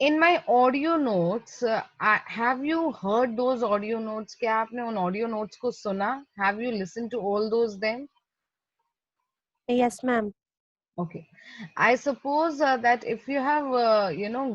in my audio notes, have you heard those audio notes? क्या आपने उन audio notes को सुना? Have you listened to all those then? Yes, ma'am. Okay. I suppose that if you have,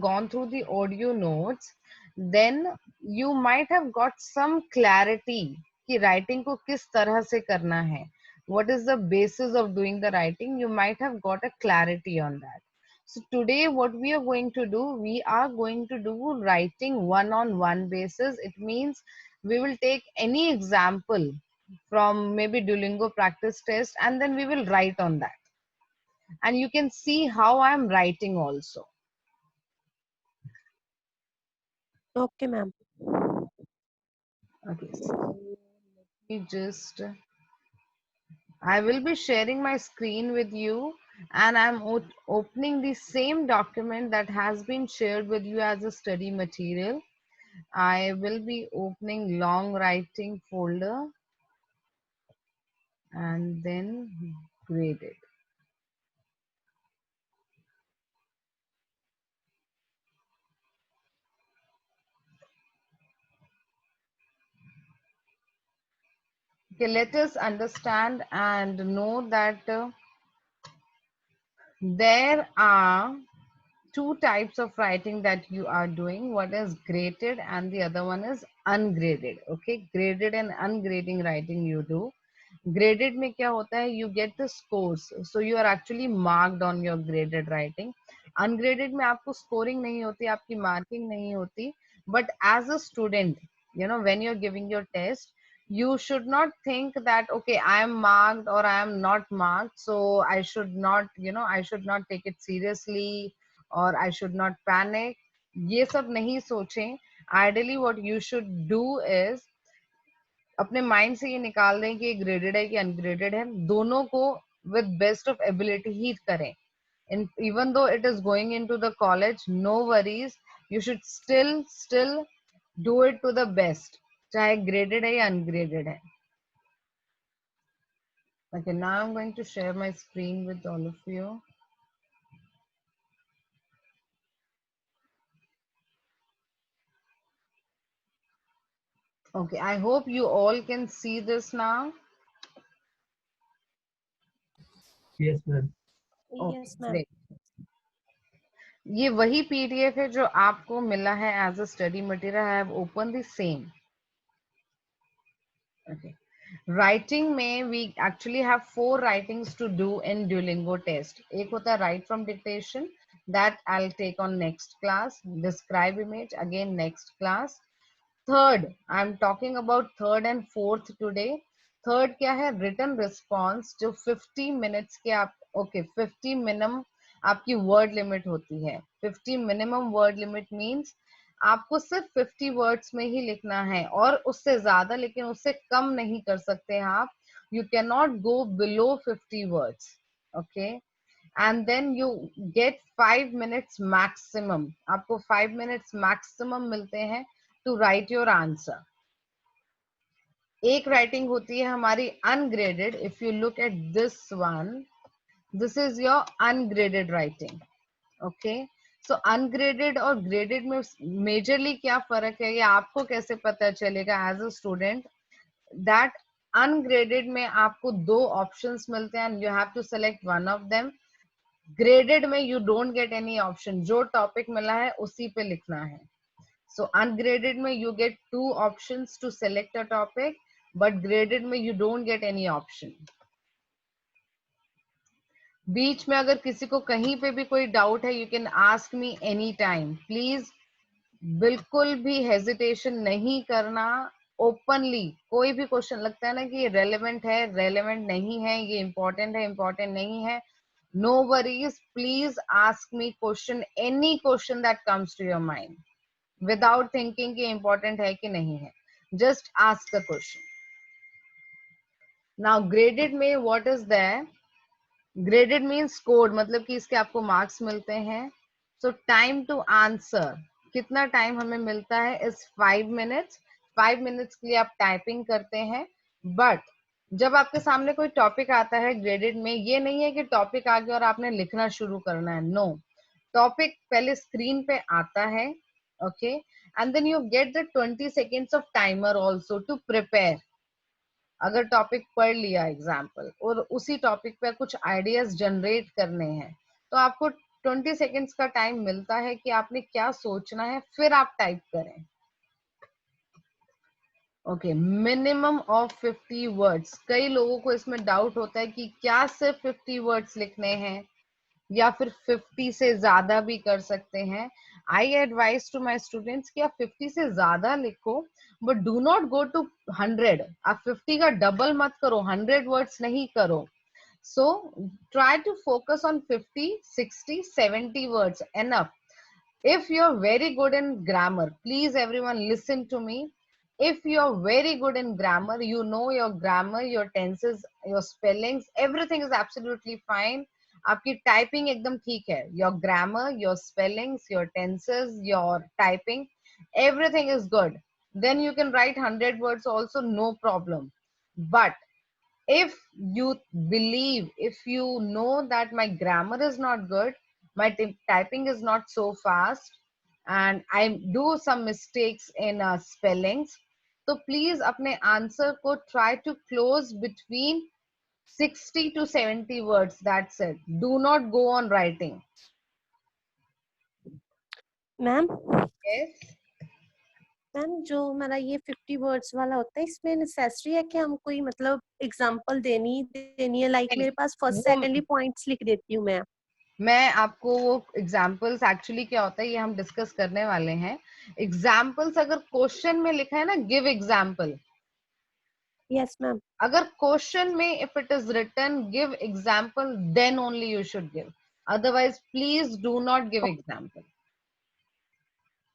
gone through the audio notes, then you might have got some clarity कि writing को किस तरह से करना है. What is the basis of doing the writing? You might have got a clarity on that. So today what we are going to do, we are going to do writing one-on-one basis. It means we will take any example from maybe Duolingo practice test and then we will write on that. And you can see how I'm writing also. Okay, ma'am. Okay, so let me just, I will be sharing my screen with you and I'm opening the same document that has been shared with you as a study material. I will be opening long writing folder and then grade it. Okay, let us understand and know that there are two types of writing that you are doing. One is graded and the other one is ungraded. Okay, graded and ungrading writing you do. Graded में क्या होता है, you get the scores, so you are actually marked on your graded writing. Ungraded में आपको scoring नहीं होती, आपकी marking नहीं होती, but as a student, when you're giving your test, you should not think that okay, I am marked or I am not marked, so I should not, I should not take it seriously or I should not panic. ये सब नहीं सोचें. Ideally what you should do is अपने mind से ये निकाल दें कि ग्रेडेड है कि अनग्रेडेड है, दोनों को विद बेस्ट ऑफ एबिलिटी ही करें. And even though it is going into the college, no worries, you should still do it to the best, चाहे graded है या ungraded है. Okay, now I'm going to share my screen with all of you. Okay, I hope you all can see this now. Yes, ma'am. Okay, Yes, ma'am. great. ये वही PDF है जो आपको मिला है as a study material. I have open the same. Okay. Writing में we actually have 4 writings to do in Duolingo test. एक होता है write from dictation, that I'll take on next class. Describe image, again next class. Third, I'm talking about third and fourth today. Third क्या है, written response, जो 50 minutes के आप, okay, 50 minimum आपकी word limit होती है. 50 minimum word limit means आपको सिर्फ 50 वर्ड्स में ही लिखना है और उससे ज्यादा, लेकिन उससे कम नहीं कर सकते हैं आप. You can not go below 50 words. Okay, and then you get 5 minutes maximum. आपको 5 मिनट्स मैक्सिमम मिलते हैं टू राइट योर आंसर. एक राइटिंग होती है हमारी ungraded. If you look at this one, this is your ungraded writing. Okay, so ungraded और graded में majorly क्या फर्क है, ये आपको कैसे पता चलेगा as a student, that ungraded में आपको 2 ऑप्शंस मिलते हैं and you have to select one of them. Graded में you don't get any option, जो टॉपिक मिला है उसी पे लिखना है. सो अनग्रेडेड में you get 2 options to select a topic, but graded में you don't get any option. बीच में अगर किसी को कहीं पे भी कोई डाउट है, you can ask me any time. Please बिल्कुल भी हेजिटेशन नहीं करना. ओपनली कोई भी क्वेश्चन लगता है ना कि ये रेलेवेंट है, रेलेवेंट नहीं है, ये इंपॉर्टेंट है, इंपॉर्टेंट नहीं है, no worries. Please ask me question, any question that comes to your mind, without thinking कि इंपॉर्टेंट है कि नहीं है. Just ask the question. Now graded में what is there, graded means scored, मतलब कि इसके आपको मार्क्स मिलते हैं. सो टाइम टू आंसर, कितना टाइम हमें मिलता है, इज 5 मिनट्स. 5 मिनट्स के लिए आप टाइपिंग करते हैं. बट जब आपके सामने कोई टॉपिक आता है ग्रेडेड में, ये नहीं है कि टॉपिक आ गया और आपने लिखना शुरू करना है. नो, टॉपिक पहले स्क्रीन पे आता है, okay, and then you get the 20 seconds of timer also to prepare. अगर टॉपिक पढ़ लिया एग्जाम्पल और उसी टॉपिक पे कुछ आइडियाज जनरेट करने हैं, तो आपको 20 seconds का टाइम मिलता है कि आपने क्या सोचना है, फिर आप टाइप करें. Okay, minimum of 50 words. कई लोगों को इसमें डाउट होता है कि क्या सिर्फ 50 वर्ड्स लिखने हैं या फिर 50 से ज्यादा भी कर सकते हैं. I advise to my students कि आप 50 से ज्यादा लिखो, but do not go to 100. आप 50 का डबल मत करो, 100 वर्ड्स नहीं करो. So try to focus on 50, 60, 70 words, enough. If you're very good in grammar, please everyone listen to me. If you're very good in grammar, you know your grammar, your tenses, your spellings, everything is absolutely fine. आपकी typing एकदम ठीक है. Your grammar, your spellings, your tenses, your typing, everything is good. Then you can write 100 words also, no problem. But if you believe, if you know that my grammar is not good, my typing is not so fast, and I do some mistakes in spellings, so please apne answer ko try to close between 60 to 70 words. That's it. Do not go on writing. Ma'am Yes. Ma'am जो हमारा ये 50 words वाला होता है, इसमें necessary है कि हम कोई मतलब एग्जांपल देनी है, लाइक मेरे पास फर्स्ट वो सेकंडली पॉइंट्स लिख देती हूँ मैं. मैं आपको वो एग्जाम्पल्स, एक्चुअली क्या होता है ये हम डिस्कस करने वाले हैं. एग्जाम्पल्स अगर क्वेश्चन में लिखा है ना, गिव एग्जाम्पल. Yes ma'am. अगर क्वेश्चन में if it is written give example, then only you should give. Otherwise please do not give example.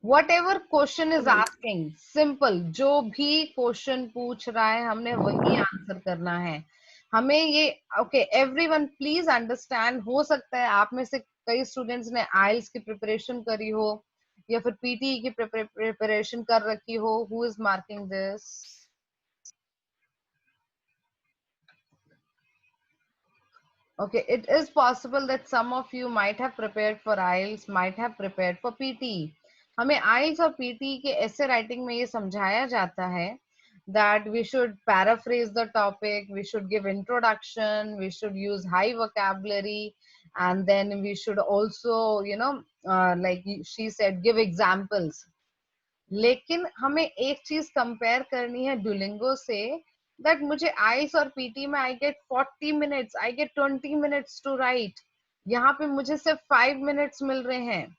whatever question is asking, simple, जो भी क्वेश्चन पूछ रहा है हमने वही आंसर करना है. हमें ये ओके, एवरीवन प्लीज अंडरस्टैंड. हो सकता है आप में से कई स्टूडेंट्स ने आइल्स की प्रिपरेशन करी हो या फिर पीटी की प्रिपरेशन कर रखी हो. Who is marking this? Okay, it is possible that some of you might have prepared for IELTS, might have prepared for PT. हमें IELTS और PT के ऐसे राइटिंग में ये समझाया जाता है that we should paraphrase the topic, we should give introduction, we should use high vocabulary, and then we should also, like she said, give examples. लेकिन हमें एक चीज कंपेयर करनी है डुलिंगो से, दैट मुझे आइस और पीटी में I get 40 minutes, I get 20 minutes to write. यहाँ पे मुझे सिर्फ 5 मिनट्स मिल रहे हैं.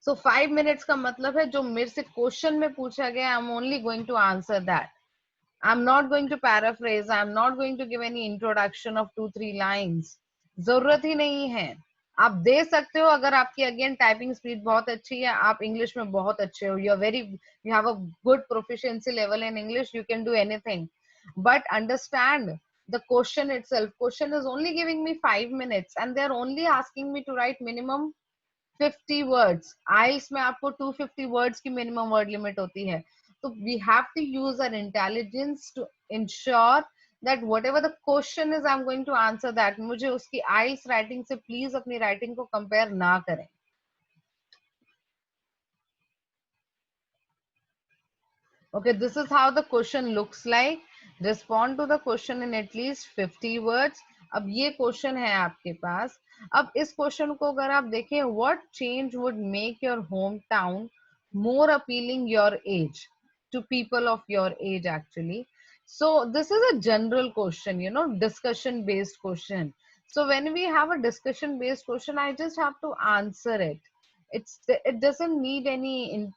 सो 5 मिनट्स का मतलब है जो मेरे से क्वेश्चन में पूछा गया, I am only going to answer that. I am not going to paraphrase, I am not going to give any introduction of 2-3 lines. जरूरत ही नहीं है. आप दे सकते हो अगर आपकी अगेन टाइपिंग स्पीड बहुत अच्छी है, आप इंग्लिश में बहुत अच्छे हो, you have a good proficiency level in English, you can do anything. But understand the question itself. Question is only giving me 5 minutes and they're only asking me to write minimum 50 words. IELTS में आपको 250 words की minimum word limit होती है. So we have to use our intelligence to ensure that whatever the question is, I'm going to answer that. मुझे उसकी IELTS writing से please अपनी writing को compare ना करें. Okay, this is how the question looks like. Respond to the question in at least 50 words. अब ये question है आपके पास. अब इस क्वेश्चन को अगर आप देखें, what change would make your hometown more appealing your age, to people of your age actually. So this is a general question, discussion based question. So when we have a discussion based question, I just have to answer it. It doesn't need any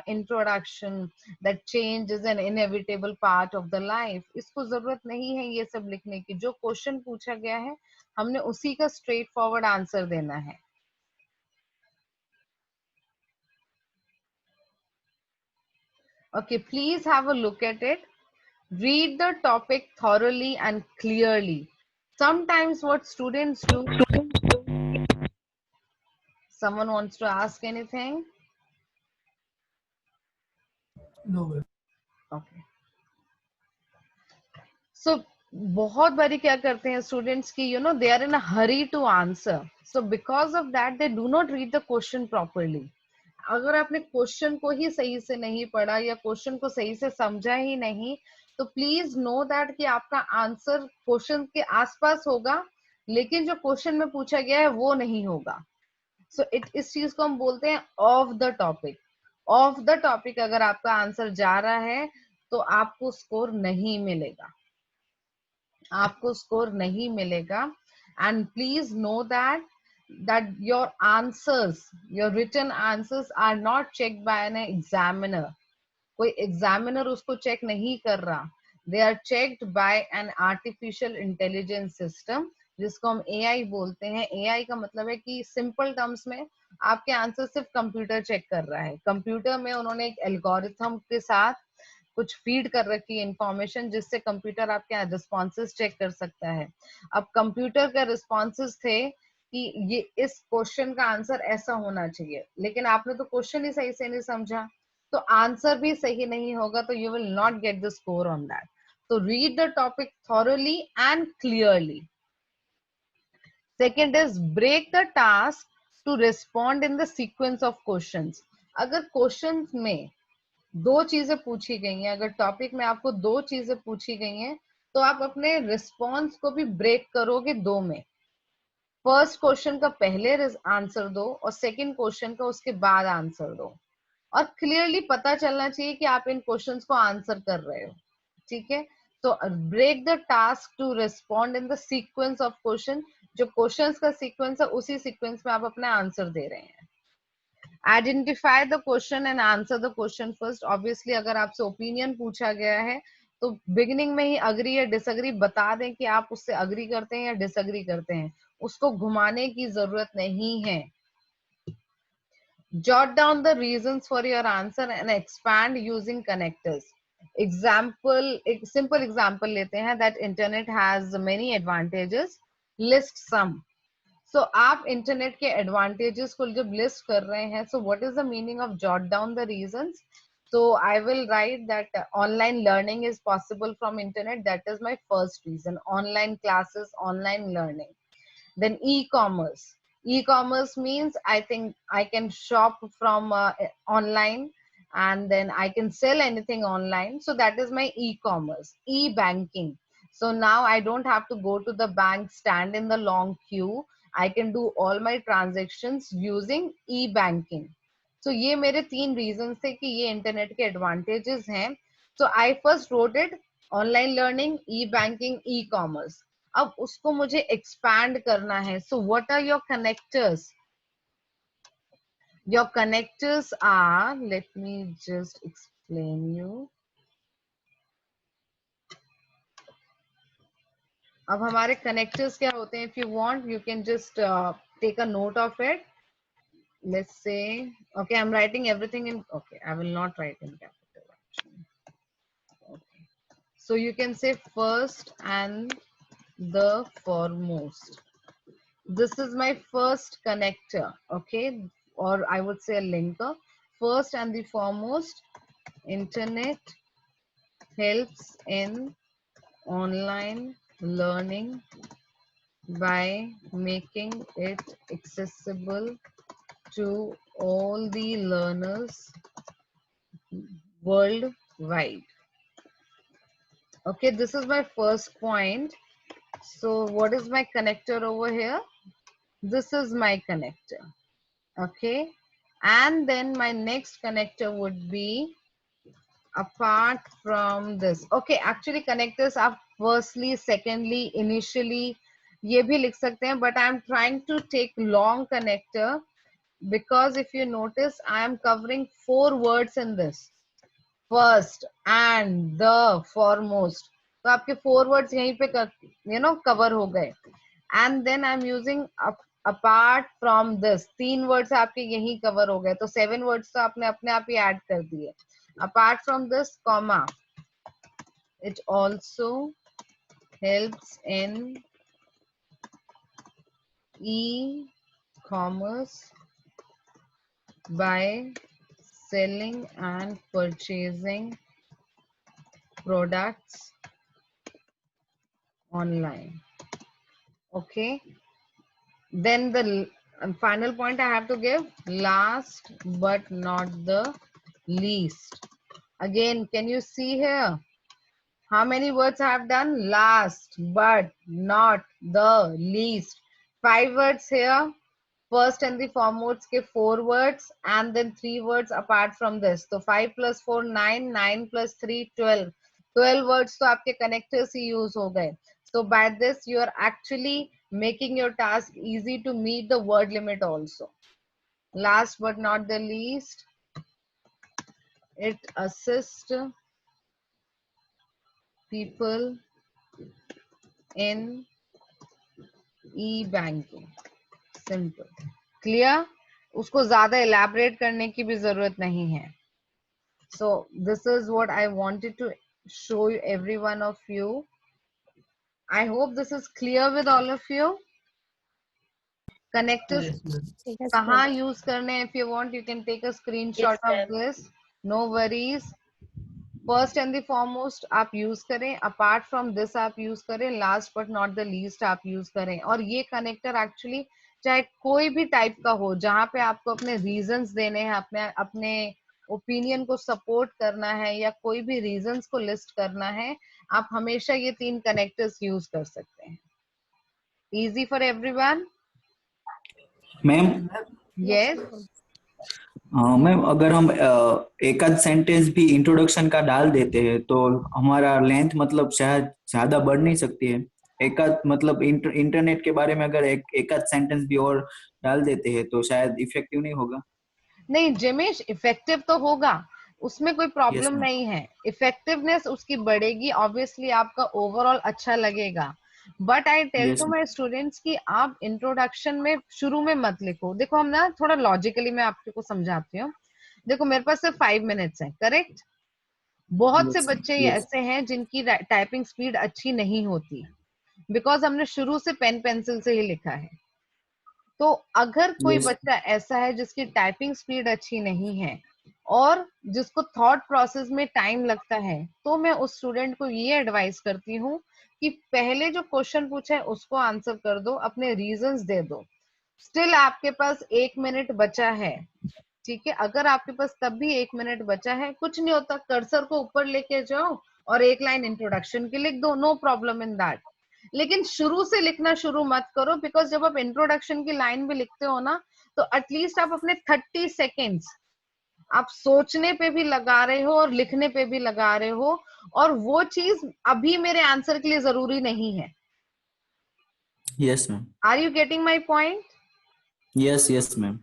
introduction, that change is an inevitable part of the life. इसको जरूरत नहीं है ये सब लिखने की. जो question पूछा गया है हमने उसी का स्ट्रेट फॉरवर्ड आंसर देना है. Okay, please have a look at it. Read the topic thoroughly and clearly. Sometimes what students do, someone wants to ask anything? No, ma'am. Okay. So बहुत बारी क्या करते हैं स्टूडेंट्स की, they are in a hurry to answer, so because of that they do not read the question properly. अगर आपने question को ही सही से नहीं पढ़ा या क्वेश्चन को सही से समझा ही नहीं, तो प्लीज नो दैट कि आपका आंसर क्वेश्चन के आसपास होगा, लेकिन जो क्वेश्चन में पूछा गया है वो नहीं होगा। सो इस चीज को हम बोलते हैं of the topic. Of the topic अगर आपका आंसर जा रहा है तो आपको स्कोर नहीं मिलेगा, आपको स्कोर नहीं मिलेगा। And please know that your answers, your written answers are not check by an examiner. कोई एग्जामिनर उसको चेक नहीं कर रहा, they are checked by an artificial intelligence system, जिसको हम एआई बोलते हैं। एआई का मतलब है कि सिंपल टर्म्स में आपके आंसर सिर्फ कंप्यूटर चेक कर रहा है। कंप्यूटर में उन्होंने एक एल्गोरिथम के साथ कुछ फीड कर रखी है इंफॉर्मेशन, जिससे कंप्यूटर आपके रिस्पॉन्सेस चेक कर सकता है। अब कंप्यूटर के रिस्पॉन्सेस थे कि ये इस क्वेश्चन का आंसर ऐसा होना चाहिए, लेकिन आपने तो क्वेश्चन ही सही से नहीं समझा, तो आंसर भी सही नहीं होगा, तो you will not get the score on that. तो read the topic thoroughly and clearly. Second is break the task to respond in the sequence of questions. अगर क्वेश्चंस में दो चीजें पूछी गई हैं, अगर टॉपिक में आपको दो चीजें पूछी गई हैं, तो आप अपने रिस्पॉन्स को भी ब्रेक करोगे दो में। फर्स्ट क्वेश्चन का पहले आंसर दो और सेकंड क्वेश्चन का उसके बाद आंसर दो, और क्लियरली पता चलना चाहिए कि आप इन क्वेश्चंस को आंसर कर रहे हो। ठीक है, तो break the task to respond in the sequence of question. जो क्वेश्चंस का सीक्वेंस है उसी सीक्वेंस में आप अपना आंसर दे रहे हैं। Identify the question and answer the question first. Obviously अगर आपसे ओपिनियन पूछा गया है तो बिगिनिंग में ही अग्री या डिसअग्री बता दें कि आप उससे अग्री करते हैं या डिसअग्री करते हैं, उसको घुमाने की जरूरत नहीं है। jot down the reasons for your answer and expand using connectors. Example, एक simple example लेते हैं that internet has many advantages, list some. So आप इंटरनेट के एडवांटेजेस को जब लिस्ट कर रहे हैं, so what is the meaning of jot down the reasons? So I will write that online learning is possible from internet. That is my first reason. Online classes, online learning. Then e-commerce. E-commerce means I think I can shop from online, and then I can sell anything online. So that is my e-commerce. E-banking. So now I don't have to go to the bank, stand in the long queue. I can do all my transactions using e-banking. So ये मेरे तीन reasons थे कि ये internet के advantages हैं. So I first wrote it: online learning, e-banking, e-commerce. अब उसको मुझे एक्सपैंड करना है. So what are your connectors? Your connectors are, let me just explain you. अब हमारे कनेक्टर्स क्या होते हैं? If you want you can just take a note of it. Let's say, okay, I'm writing everything in, okay, I will not write in capital actually. Okay, so you can say first and the foremost. This is my first connector, okay, or I would say a linker. First and the foremost, internet helps in online learning by making it accessible to all the learners worldwide. Okay, this is my first point. So what is my connector over here? This is my connector. Okay, and then my next connector would be apart from this. Okay, actually connectors are firstly, secondly, initially, ये भी लिख सकते हैं, but I am trying to take long connector because if you notice I am covering 4 words in this: first and the foremost. तो आपके 4 words यहीं पे cover हो गए. And then I'm using apart from this. 3 words आपके यहीं cover हो गए, तो 7 words तो आपने अपने आप ही add कर दिए. Apart from this, comma, it also helps in e-commerce by selling and purchasing products online. Okay, then the final point I have to give, last but not the least. Again, can you see here how many words I have done? Last but not the least. 5 words here. First and the foremost के 4 words and then 3 words apart from this. So 5 plus 4 9, 9 plus 3 12. 12 words तो आपके connectors ही use हो गए. So by this you are actually making your task easy to meet the word limit also. Last but not the least, it assists people in e-banking. Simple. Clear? उसको ज्यादा elaborate करने की भी जरूरत नहीं है. So this is what I wanted to show you, every one of you. I hope this is clear with all of you. Connectors Yes, ma'am. Yes, कहाँ ma'am. use करने? If you want, you can take a screenshot of this. No worries. First and the foremost आप use करें. Apart from this आप use करें. Last but not the least आप use करें. और ये connector actually चाहे कोई भी टाइप का हो, जहाँ पे आपको अपने रीजंस देने हैं, अपने ओपिनियन को सपोर्ट करना है या कोई भी रीजंस को लिस्ट करना है, आप हमेशा ये 3 कनेक्टर्स यूज कर सकते हैं. Easy for everyone? Ma'am yes. Ma'am अगर हम एक आध सेंटेंस भी इंट्रोडक्शन का डाल देते हैं तो हमारा लेंथ मतलब शायद ज्यादा बढ़ नहीं सकती है. एक आध मतलब इंटरनेट के बारे में अगर एक आध सेंटेंस भी और डाल देते हैं तो शायद इफेक्टिव नहीं होगा. नहीं जिमेश, इफेक्टिव तो होगा, उसमें कोई Yes, प्रॉब्लम ma'am. नहीं है. इफेक्टिवनेस उसकी बढ़ेगी, ऑब्वियसली आपका ओवरऑल अच्छा लगेगा. But I tell Yes, to ma'am. My students कि आप इंट्रोडक्शन में शुरू में मत लिखो. देखो हम ना थोड़ा लॉजिकली मैं आपको समझाती हूँ. देखो मेरे पास सिर्फ 5 मिनट्स है, करेक्ट? बहुत से Yes, बच्चे yes. ऐसे हैं जिनकी टाइपिंग स्पीड अच्छी नहीं होती, बिकॉज हमने शुरू से पेन पेंसिल से ही लिखा है. तो अगर कोई Yes. बच्चा ऐसा है जिसकी टाइपिंग स्पीड अच्छी नहीं है और जिसको थॉट प्रोसेस में टाइम लगता है, तो मैं उस स्टूडेंट को ये एडवाइस करती हूँ कि पहले जो क्वेश्चन पूछा है उसको आंसर कर दो, अपने रीजंस दे दो. स्टिल आपके पास 1 मिनट बचा है, ठीक है? अगर आपके पास तब भी 1 मिनट बचा है, कुछ नहीं होता, कर्सर को ऊपर लेके जाओ और एक लाइन इंट्रोडक्शन की लिख दो, नो प्रॉब्लम इन दैट. लेकिन शुरू से लिखना शुरू मत करो, बिकॉज जब आप इंट्रोडक्शन की लाइन भी लिखते हो ना, तो एटलीस्ट आप अपने 30 सेकेंड्स आप सोचने पे भी लगा रहे हो और लिखने पे भी लगा रहे हो, और वो चीज अभी मेरे आंसर के लिए जरूरी नहीं है. Yes, ma'am. Are you getting my point? Yes, yes, ma'am.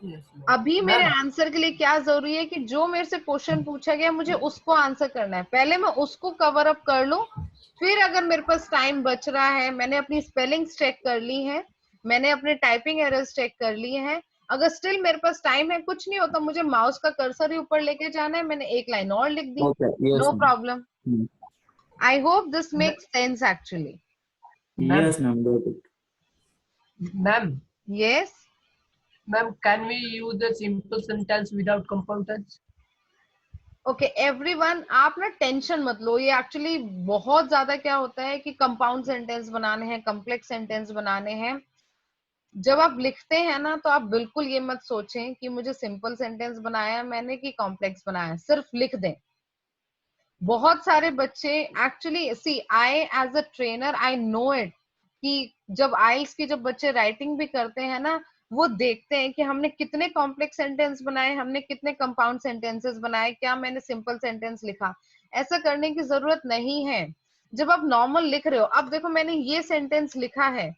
Yes, ma'am. अभी मेरे Ma'am, आंसर के लिए क्या जरूरी है कि जो मेरे से क्वेश्चन पूछा गया मुझे उसको आंसर करना है. पहले मैं उसको कवर अप कर लूं, फिर अगर मेरे पास टाइम बच रहा है, मैंने अपनी स्पेलिंग चेक कर ली है, मैंने अपने टाइपिंग एरर्स चेक कर लिए हैं, अगर स्टिल मेरे पास टाइम है, कुछ नहीं होता, मुझे माउस का कर्सर ही ऊपर लेके जाना है, मैंने एक लाइन और लिख दी, Okay. Yes, no ma'am. Problem. Hmm. I hope this makes sense actually. ma'am, Yes, ma'am. Got it. ma'am, yes. ma'am, can we use the simple sentence without compound tense? Okay everyone, आप ना tension मत लो. ये actually बहुत ज्यादा क्या होता है कि कंपाउंड सेंटेंस बनाने हैं, कॉम्प्लेक्स सेंटेंस बनाने हैं. जब आप लिखते हैं ना, तो आप बिल्कुल ये मत सोचें कि मुझे सिंपल सेंटेंस बनाया मैंने कि कॉम्प्लेक्स बनाया. सिर्फ लिख दें. बहुत सारे बच्चे actually see, I as a trainer I know it, कि जब आइल्स की जब बच्चे राइटिंग भी करते हैं ना, वो देखते हैं कि हमने कितने कॉम्प्लेक्स सेंटेंस बनाए, हमने कितने कंपाउंड सेंटेंसेस बनाए, क्या मैंने सिंपल सेंटेंस लिखा. ऐसा करने की जरूरत नहीं है. जब आप नॉर्मल लिख रहे हो, अब देखो मैंने ये सेंटेंस लिखा है,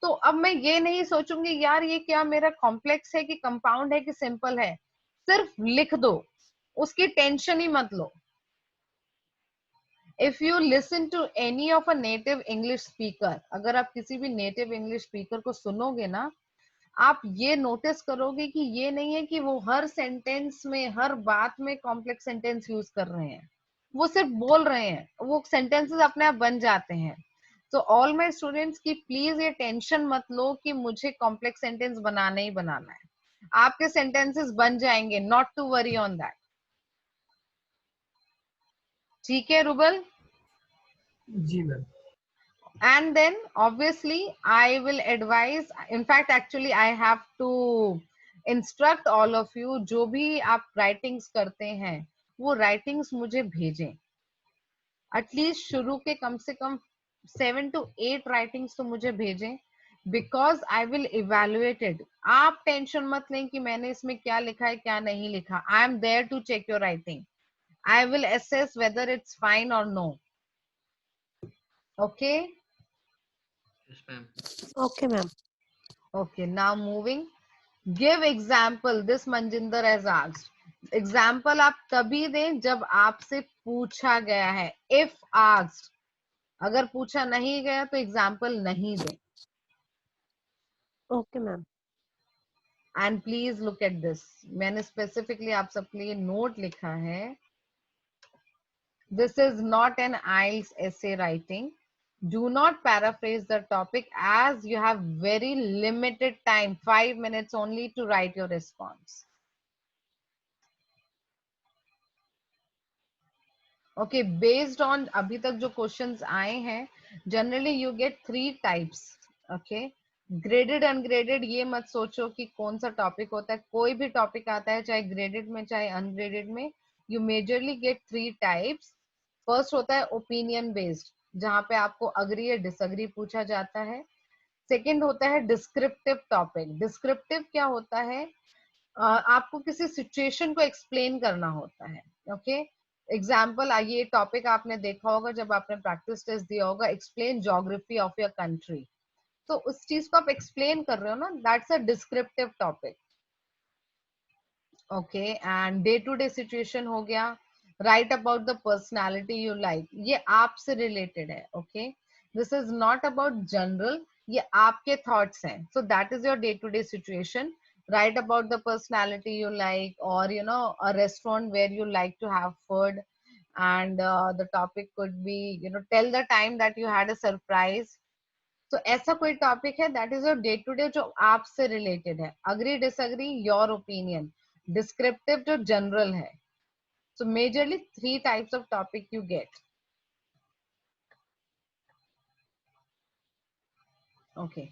तो अब मैं ये नहीं सोचूंगी यार ये क्या मेरा कॉम्प्लेक्स है कि कंपाउंड है कि सिंपल है. सिर्फ लिख दो, उसकी टेंशन ही मत लो. If you listen to any of a native English speaker, अगर आप किसी भी नेटिव इंग्लिश स्पीकर को सुनोगे ना, आप ये नोटिस करोगे कि ये नहीं है कि वो हर सेंटेंस में, हर बात में कॉम्प्लेक्स सेंटेंस यूज कर रहे हैं. वो सिर्फ बोल रहे हैं, वो सेंटेंसेस अपने आप बन जाते हैं. तो ऑल माय स्टूडेंट्स की प्लीज ये टेंशन मत लो कि मुझे कॉम्प्लेक्स सेंटेंस बनाना ही बनाना है. आपके सेंटेंसेस बन जाएंगे, not to worry on that. ठीक है रुबल? जी ma'am. And then obviously I will advise, in fact actually I have to instruct all of you, जो भी आप writings करते हैं वो writings मुझे भेजें, एटलीस्ट शुरू के कम से कम 7 to 8 राइटिंग्स तो मुझे भेजें, because I will evaluate it. आप टेंशन मत लें कि मैंने इसमें क्या लिखा है क्या नहीं लिखा. I am there to check your writing. I will assess whether it's fine or no. Okay. Yes, ma'am. Okay, ma'am. Okay, now moving. Give example. This Manjinder has asked. Example आप तभी दें जब आपसे पूछा गया है. If asked. अगर पूछा नहीं गया तो एग्जाम्पल नहीं दें. Okay, ma'am. And please look at this. मैंने स्पेसिफिकली आप सबके लिए नोट लिखा है. This is not an IELTS essay writing. Do not paraphrase the topic as you have very limited time, 5 minutes only to write your response. Okay, based on अभी तक जो questions आए हैं, generally you get 3 types. Okay, graded ungraded ये मत सोचो कि कौन सा टॉपिक होता है. कोई भी टॉपिक आता है चाहे ग्रेडेड में चाहे अनग्रेडेड में, you majorly get 3 types. First होता है ओपिनियन बेस्ड, जहां पे आपको अग्री या डिसअग्री पूछा जाता है. सेकंड होता है डिस्क्रिप्टिव टॉपिक. डिस्क्रिप्टिव क्या होता है? आपको किसी सिचुएशन को एक्सप्लेन करना होता है. ओके, एग्जाम्पल, ये टॉपिक आपने देखा होगा जब आपने प्रैक्टिस टेस्ट दिया होगा, explain geography of your country. तो उस चीज को आप एक्सप्लेन कर रहे हो ना, that's a descriptive topic. Okay, and day to day situation हो गया. Write about the personality you like, ये आपसे रिलेटेड है. Okay, this is not about general, ये आपके थॉट्स हैं. So that is your day to day situation. Write about the personality you like, or a restaurant where you like to have food, and the topic could be, tell the time that you had a surprise. तो ऐसा कोई topic है that is your day to day जो आपसे related है. Agree disagree your opinion. Descriptive जो general है. So majorly 3 types of topic you get. Okay,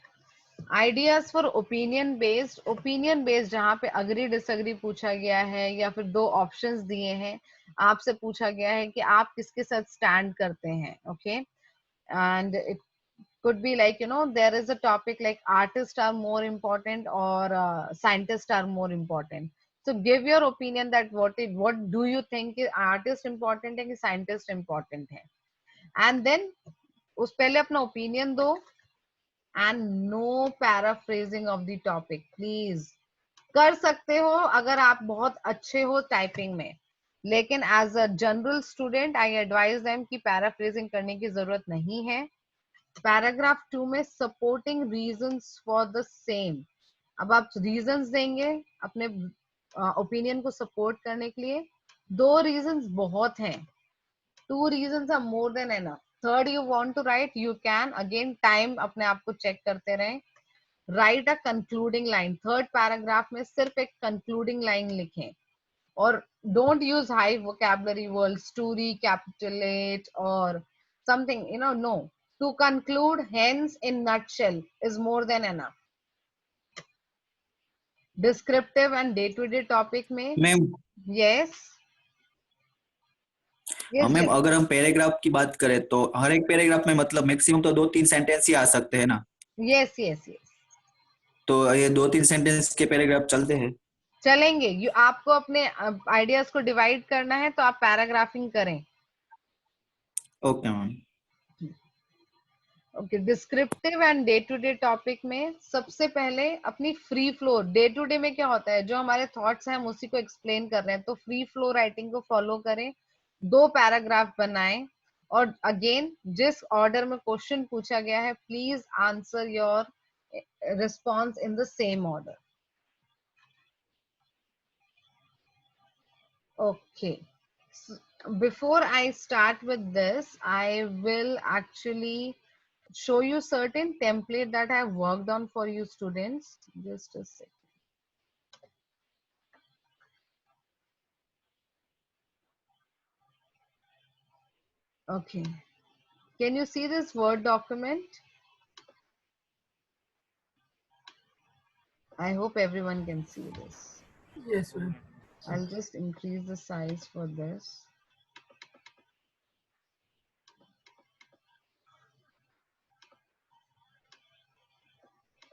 ideas for opinion based. Opinion based जहां पे अग्री डिसअग्री पूछा गया है या फिर 2 ऑप्शंस दिए हैं, आपसे पूछा गया है कि आप किसके साथ स्टैंड करते हैं. Okay, and it could be like, there is a topic like artists are more important or scientists are more important. So give your opinion that what do you think is artist important है कि scientist important है. And then उस पहले अपना opinion दो, and no paraphrasing of the topic please. कर सकते हो अगर आप बहुत अच्छे हो टाइपिंग में, लेकिन as a general student I advise them कि पैराफ्रेजिंग करने की जरूरत नहीं है. पैराग्राफ 2 में supporting reasons for the same. अब आप रीजंस देंगे अपने ओपिनियन को सपोर्ट करने के लिए. 2 रीजंस बहुत हैं. 2 reasons are more than enough. Third you want to write, you can. Again time अपने आप को चेक करते रहें. Write a concluding line. Third paragraph में सिर्फ एक कंक्लूडिंग लाइन लिखें. और don't use high vocabulary words to recapitulate or something, no. To conclude, hence, in nutshell is more than enough. Descriptive and day-to-day topic में. Ma'am yes yes ma'am yes अगर हम paragraph की बात करें तो हर एक पैराग्राफ में मतलब मैक्सिमम तो 2-3 सेंटेंस ही आ सकते हैं ना. yes yes yes तो ये 2-3 सेंटेंस के पैराग्राफ चलते हैं. चलेंगे. आपको अपने आइडियाज को डिवाइड करना है तो आप पैराग्राफिंग करें. Okay ma'am. Okay, descriptive and day to day topic में सबसे पहले अपनी free flow. Day to day में क्या होता है, जो हमारे थॉट्स हैं हम उसी को एक्सप्लेन कर रहे हैं, तो फ्री फ्लो राइटिंग को फॉलो करें. 2 पैराग्राफ बनाएं, और अगेन जिस ऑर्डर में क्वेश्चन पूछा गया है please answer your response in the same order. Okay, before I start with this, I will actually show you certain template that I have worked on for you students. Just a second. Okay, Can you see this Word document? I hope everyone can see this. Yes, ma'am. I'll just increase the size for this.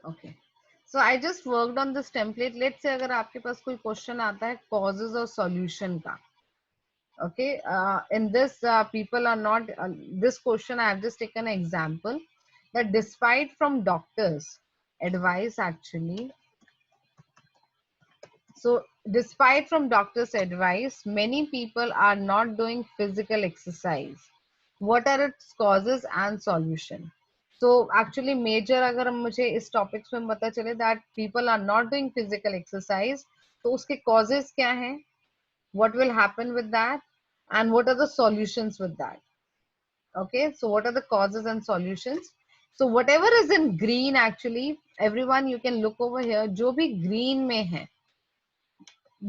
Okay. So I just worked on this template. Let's say अगर आपके पास कोई question आता है causes और solution का. Okay. In this, people are not. This question I have just taken an example that despite from doctors' advice actually. So despite from doctor's advice, many people are not doing physical exercise. What are its causes and solution? So actually major अगर मुझे इस topics में पता चले that people are not doing physical exercise, तो उसके causes क्या हैं? What will happen with that? And what are the solutions with that? Okay, so what are the causes and solutions? So whatever is in green actually, everyone you can look over here, जो भी green में है,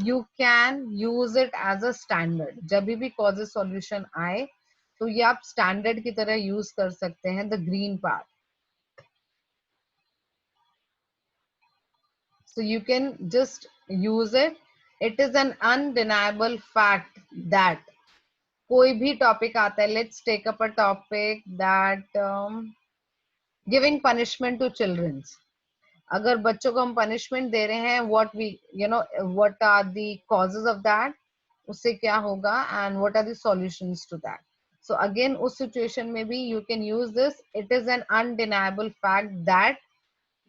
you can use it as a standard. जब भी causes solution आए तो ये आप standard की तरह use कर सकते हैं, the green part. So you can just use it. It is an undeniable fact that कोई भी topic आता है, let's take up a topic that giving punishment to children. अगर बच्चों को हम punishment दे रहे हैं, what we, what are the causes of that? उससे क्या होगा and what are the solutions to that? So again, उस situation में भी you can use this. It is an undeniable fact that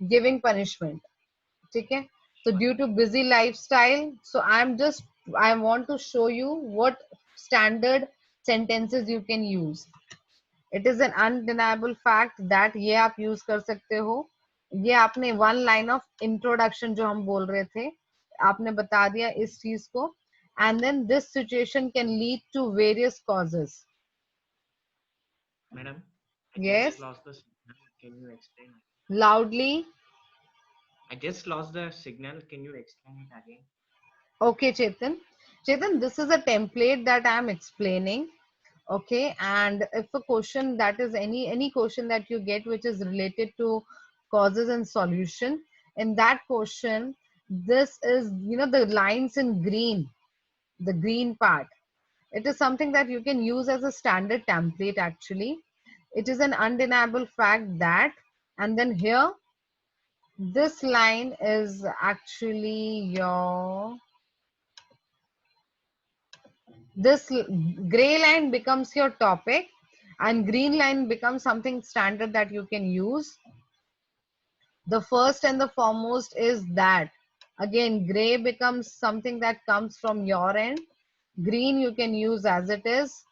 giving punishment. ठीक है? So due to busy lifestyle, so I want to show you what standard sentences you can use. It is an undeniable fact that ये आप use कर सकते हो. ये आपने one line of introduction जो हम बोल रहे थे, आपने बता दिया इस चीज को. And then this situation can lead to various causes. Madam, I Yes. just lost the signal. Can you explain? Loudly. I just lost the signal. Can you explain it again? Okay, Chetan. Chetan, this is a template that I am explaining. Okay, and if a question that is any question that you get which is related to causes and solution, in that question, this is, the lines in green, the green part. It is something that you can use as a standard template actually. It is an undeniable fact that, and then here, this line is actually this gray line becomes your topic and green line becomes something standard that you can use. The first and the foremost is that. Again, gray becomes something that comes from your end. Green you can use as it is.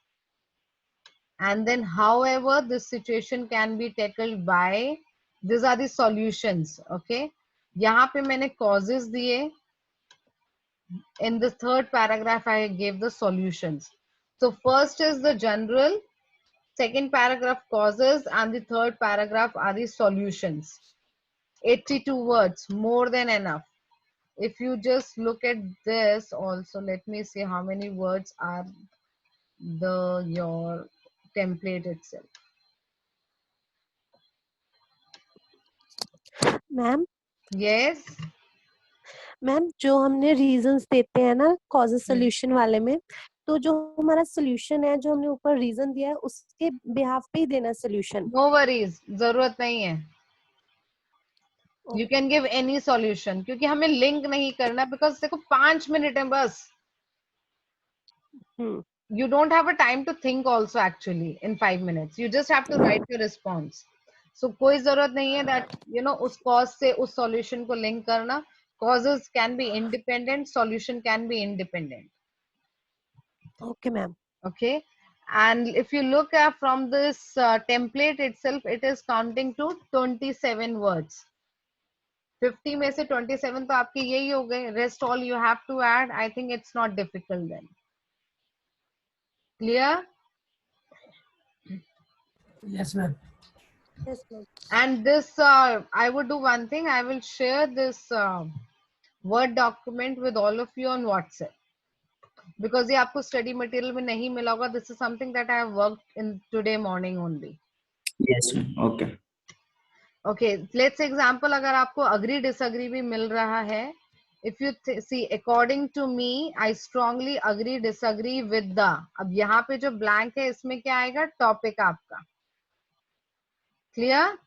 And then however this situation can be tackled by, these are the solutions. Okay, यहाँ पे मैंने causes दिए. In the third paragraph I gave the solutions. So first is the general, second paragraph causes, and the third paragraph are the solutions. 82 words, more than enough. If you just look at this also, let me see how many words are your template itself. Ma'am Yes. Ma'am जो हमने reasons देते हैं ना causes solution वाले में, तो जो हमारा सोल्यूशन है जो हमने ऊपर रीजन दिया है उसके बिहाफ पे ही देना सोल्यूशन. No worries, जरूरत नहीं है. You can give any solution क्योंकि हमें लिंक नहीं करना, because देखो 5 मिनट है बस. You don't have a time to think also actually in 5 minutes. You just have to write your response. So कोई जरूरत नहीं है that उस cause से उस solution को link करना. Causes can be independent, solution can be independent. Okay, ma'am. Okay, and if you look at from this template itself, it is counting to 27 words. 50 में से 27 तो आपके यही हो गए. Rest all you have to add. I think it's not difficult then. Clear? Yes, ma'am. Yes, ma'am. And this, I would do one thing. I will share this Word document with all of you on WhatsApp. Because ये आपको study material में नहीं मिला होगा. This is something that I have worked in today morning only. Yes, ma'am. Okay. Okay, let's example, अगर आपको agree disagree भी मिल रहा है, if you see according to me I strongly agree disagree with the, अब यहाँ पे जो ब्लैंक है इसमें क्या आएगा, टॉपिक आपका, क्लियर?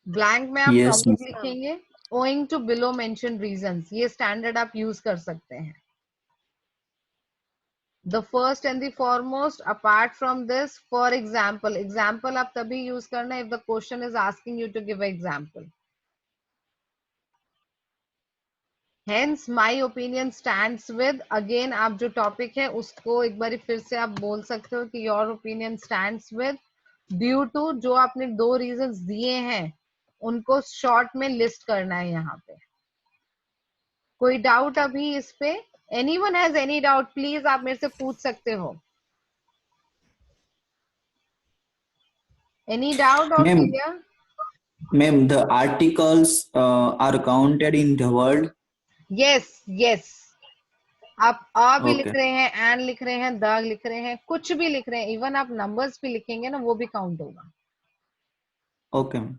ब्लैंक में आप Yes, ma'am. टॉपिक लिखेंगे, owing to below mention reasons, ये स्टैंडर्ड आप यूज कर सकते हैं. The first and the foremost, apart from this, for example, example आप तभी यूज करना if the question is asking you to give an example. Hence my opinion stands with, again आप जो टॉपिक है उसको एक बार फिर से आप बोल सकते हो कि your opinion stands with due to, जो आपने 2 रीजंस दिए हैं उनको शॉर्ट में लिस्ट करना है यहाँ पे. कोई डाउट अभी इस पे? Anyone has any doubt, please आप मेरे से पूछ सकते हो. एनी डाउट और Ma'am, clear? ma'am, the articles are counted in the word. Yes yes, आप आ भी लिख Okay. रहे हैं, एन लिख रहे हैं, द लिख रहे हैं, कुछ भी लिख रहे हैं, इवन आप नंबर्स भी लिखेंगे ना वो भी काउंट होगा. Okay, ma'am.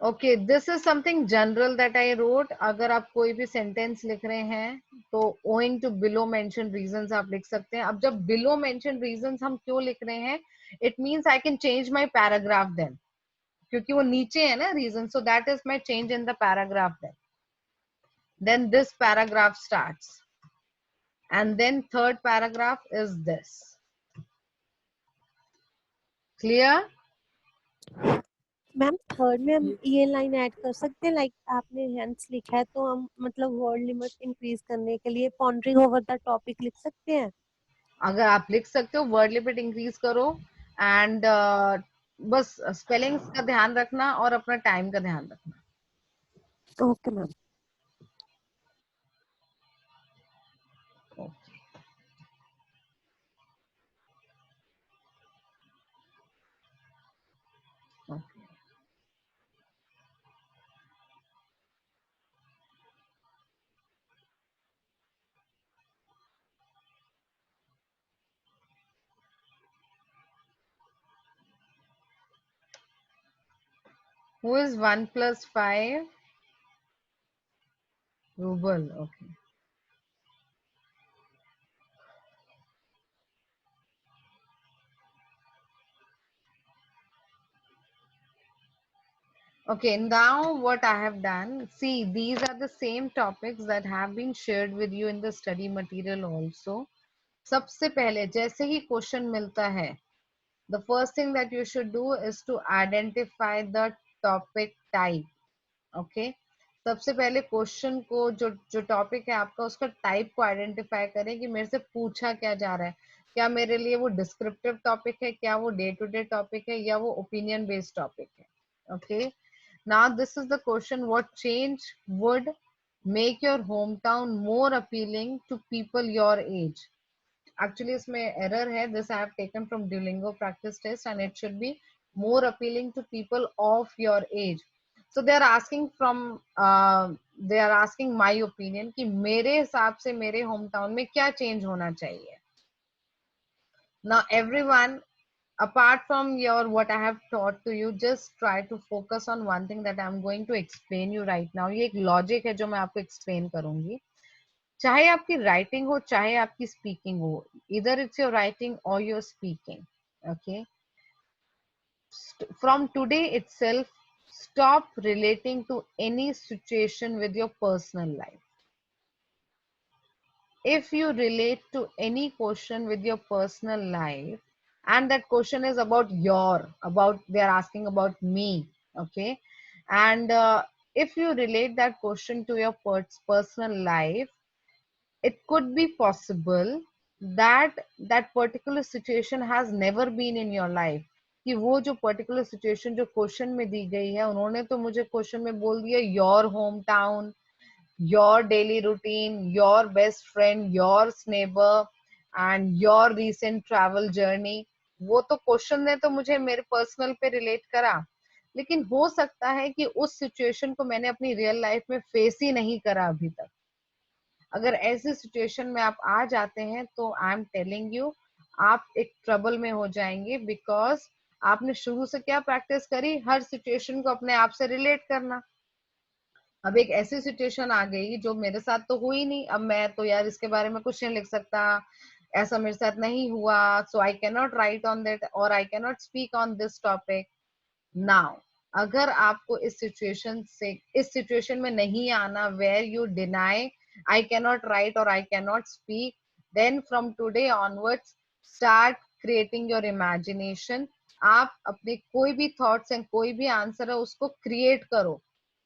Okay, this is something general that I wrote. अगर आप कोई भी सेंटेंस लिख रहे हैं तो owing to below mention reasons आप लिख सकते हैं. अब जब बिलो मेंशन रीजंस हम क्यों लिख रहे हैं, it means I can change my paragraph then, क्योंकि वो नीचे है ना reason, so that is my change in the paragraph. Then this paragraph starts, and then third paragraph is this. Clear? Ma'am third में हम ये लाइन ऐड कर सकते हैं, लाइक आपने हेंस लिखा है तो हम मतलब वर्ड लिमिट इंक्रीज करने के लिए पॉन्डरिंग ओवर द टॉपिक लिख सकते हैं. अगर आप लिख सकते हो, वर्ड लिमिट इंक्रीज करो, एंड बस स्पेलिंग्स का ध्यान रखना और अपना टाइम का ध्यान रखना. Okay ma'am. Okay. Who is 1 plus 5? Rubal. Okay. Okay, now what I have done, see, these are the same topics that have been shared with you in the study material also. सबसे पहले जैसे ही question मिलता है, the first thing that you should do is to identify the topic type. Okay, सबसे पहले question को, जो topic है आपका, उसका टाइप को आइडेंटिफाई करें कि मेरे से पूछा क्या जा रहा है. क्या मेरे लिए वो डिस्क्रिप्टिव टॉपिक है, क्या वो डे टू डे टॉपिक है, या वो ओपिनियन बेस्ड टॉपिक है. Okay, now this is the question, what change would make your hometown more appealing to people your age? Actually इसमें error है, this I have taken from Duolingo practice test, and it should be more appealing to people of your age. So they are asking from they are asking my opinion कि मेरे हिसाब से मेरे hometown में क्या change होना चाहिए. Now everyone, apart from your what I have taught to you, just try to focus on one thing that I'm going to explain you right now. ये एक logic है जो मैं आपको explain करूंगी. चाहे आपकी writing हो, चाहे आपकी speaking हो, either it's your writing or your speaking. Okay. From today itself, stop relating to any situation with your personal life. If you relate to any question with your personal life, and that question is about they are asking about me, okay, and if you relate that question to your personal life, it could be possible that that particular situation has never been in your life. कि वो जो particular situation जो question में दी गई है, उन्होंने तो मुझे क्वेश्चन में बोल दिया your home town, your daily routine, your best friend, your neighbor, and your recent travel journey. वो तो क्वेश्चन ने तो मुझे मेरे पर्सनल पे रिलेट करा, लेकिन हो सकता है कि उस सिचुएशन को मैंने अपनी रियल लाइफ में फेस ही नहीं करा अभी तक. अगर ऐसी सिचुएशन में आप आ जाते हैं तो आई एम टेलिंग यू आप एक ट्रबल में हो जाएंगे, बिकॉज आपने शुरू से क्या प्रैक्टिस करी, हर सिचुएशन को अपने आप से रिलेट करना। अब एक ऐसी सिचुएशन आ गई जो मेरे साथ तो हुई नहीं, अब मैं तो यार इसके बारे में कुछ नहीं लिख सकता, ऐसा मेरे साथ नहीं हुआ, so I can not write on that और I can not speak on this topic now. अगर आपको इस सिचुएशन में नहीं आना where you deny I can not write और I can not speak, then from today onwards start creating your imagination. आप अपने कोई भी थॉट्स एंड कोई भी आंसर है उसको क्रिएट करो,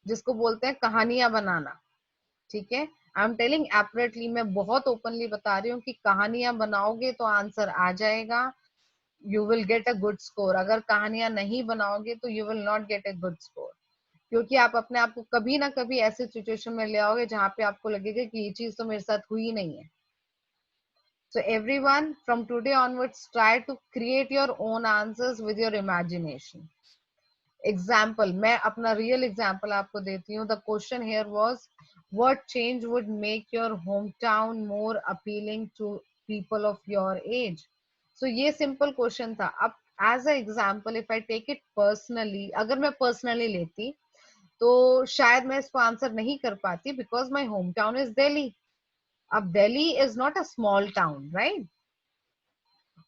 जिसको बोलते हैं कहानियां बनाना। ठीक है, आई एम टेलिंग एपरेटली, मैं बहुत ओपनली बता रही हूँ कि कहानियां बनाओगे तो आंसर आ जाएगा, you will get a good score. अगर कहानियां नहीं बनाओगे तो you will not get a good score, क्योंकि आप अपने आप को कभी ना कभी ऐसे सिचुएशन में ले आओगे जहां पे आपको लगेगा कि ये चीज तो मेरे साथ हुई नहीं है। So everyone, from today onwards, try to create your own answers with your imagination. Example, मैं अपना real example आपको देती हूँ. The question here was, what change would make your hometown more appealing to people of your age? So ये simple question था. अब as an example, if I take it personally, अगर मैं personally लेती तो शायद मैं इसको आंसर नहीं कर पाती, because my hometown is Delhi. अब Delhi is not a small town, right?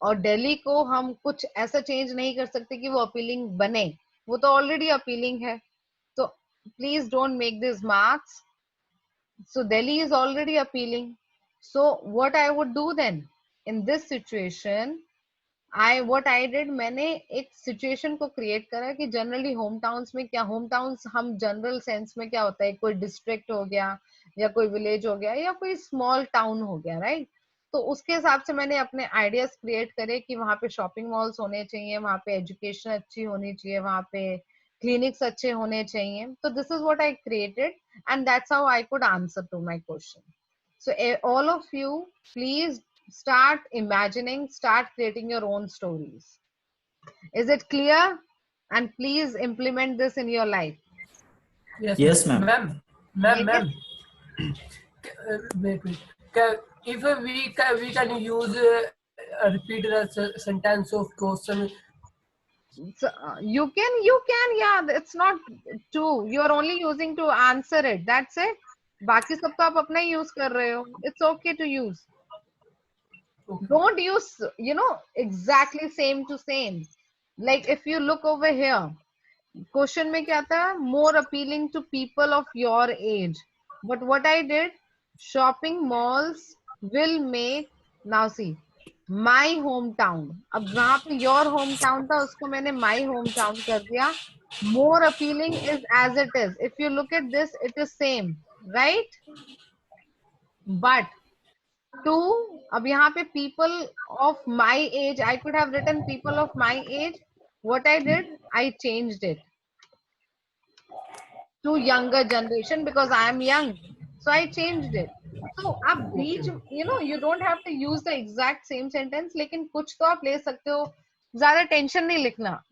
और दिल्ली को हम कुछ ऐसा चेंज नहीं कर सकते कि वो अपीलिंग बने, वो तो ऑलरेडी अपीलिंग है। तो please don't make this marks. So Delhi is already appealing, so what I would do then in this situation, what I did, मैंने एक सिचुएशन को क्रिएट करा कि जनरली होम टाउन्स में क्या, होम टाउन्स हम जनरल सेंस में क्या होता है, कोई डिस्ट्रिक्ट हो गया या कोई विलेज हो गया या कोई स्मॉल टाउन हो गया, राइट? तो उसके हिसाब से मैंने अपने आइडियाज क्रिएट करे कि वहां पे शॉपिंग मॉल्स होने चाहिए, वहां पे एजुकेशन अच्छी होनी चाहिए, वहां पे क्लिनिक्स अच्छे होने चाहिए। तो this is what I created and that's how I could answer to my question. So all of you, please start imagining, start creating your own stories. Is it clear? And please implement this in your life. Yes, Yes, ma'am. ma'am. Wait. If we can use repeat the sentence of question. So, you can, yeah, it's not to, you're only using to answer it, that's it. बाकी सब तो आप अपना ही use कर रहे हो, it's okay to use. Okay. Don't use, exactly same to same. Like if you look over here, question में क्या था, more appealing to people of your age, but what I did, shopping malls will make, now see, my home town. अब वहां पे your home town था, उसको मैंने माई home town कर दिया। More appealing is as it is, if you look at this it is same, right? But to, अब यहाँ पे people of my age, I could have written people of my age, what I did, I changed it to younger generation because I am young, so I changed it. So आप बीच, you don't have to use the exact same sentence, लेकिन कुछ तो आप ले सकते हो। ज्यादा tension नहीं